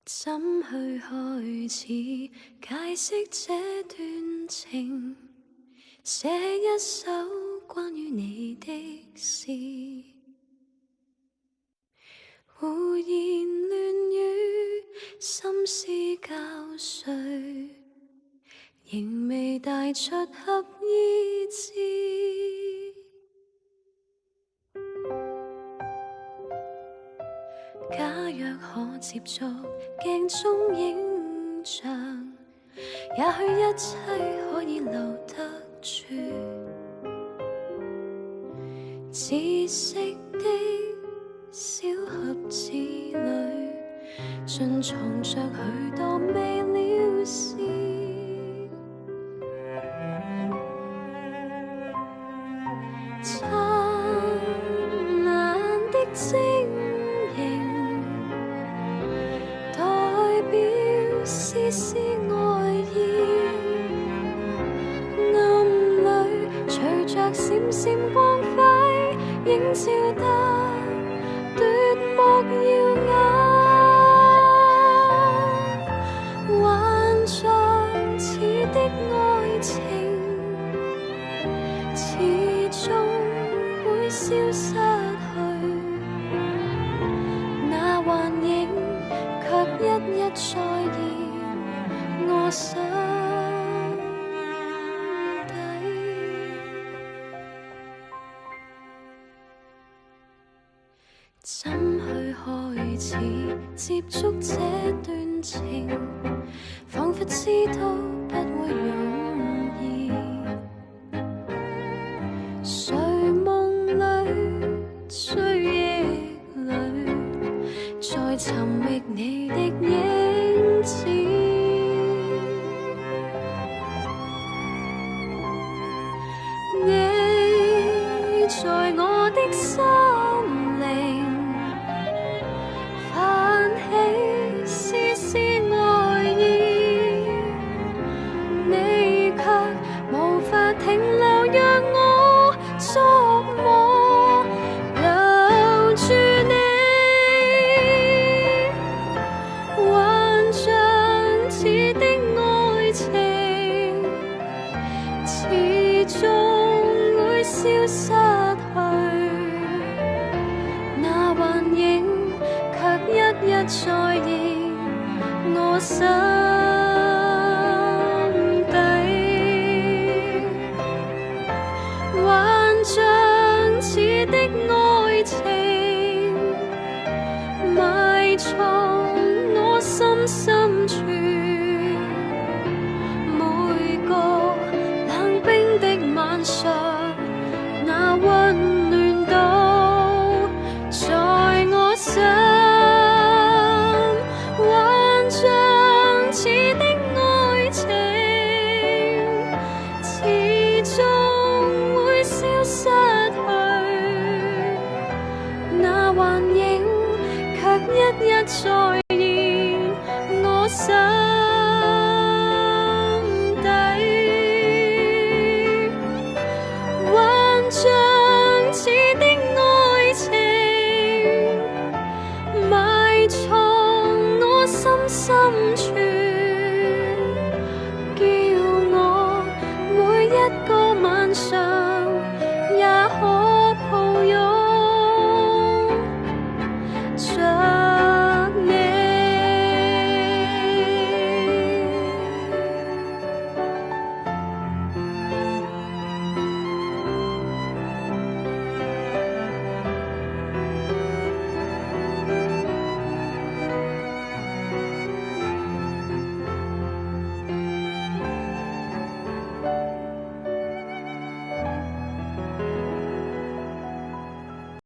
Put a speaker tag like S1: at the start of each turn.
S1: 怎去開始解釋這段情？寫一首關於你的詩，胡言亂語，心思交瘁，仍未帶出合意字。假若可接觸鏡中影像，也許一切可以留得住。紫色的小盒子裏，盡藏着許多未了事。燦爛的晶瑩，代表絲絲愛意。暗裏隨着閃閃光輝，映照得奪目耀眼。幻象似的愛情，始終會消失去，那幻影卻一一再現我心底。怎去開始接觸這段情？彷彿知道不會容易。睡夢裏，追憶裏，在尋覓你的影子。你在我的心靈，泛起絲絲愛意，你卻無法停留，讓我觸摸，留住你。幻象似的愛情，始終會消失去，那幻影卻一一再現我心底。幻象似的愛情，埋藏我心深處，每個冷冰的晚上，那溫暖都在我心。幻象似的愛情，始終會消失去，那幻影卻一一再現我心。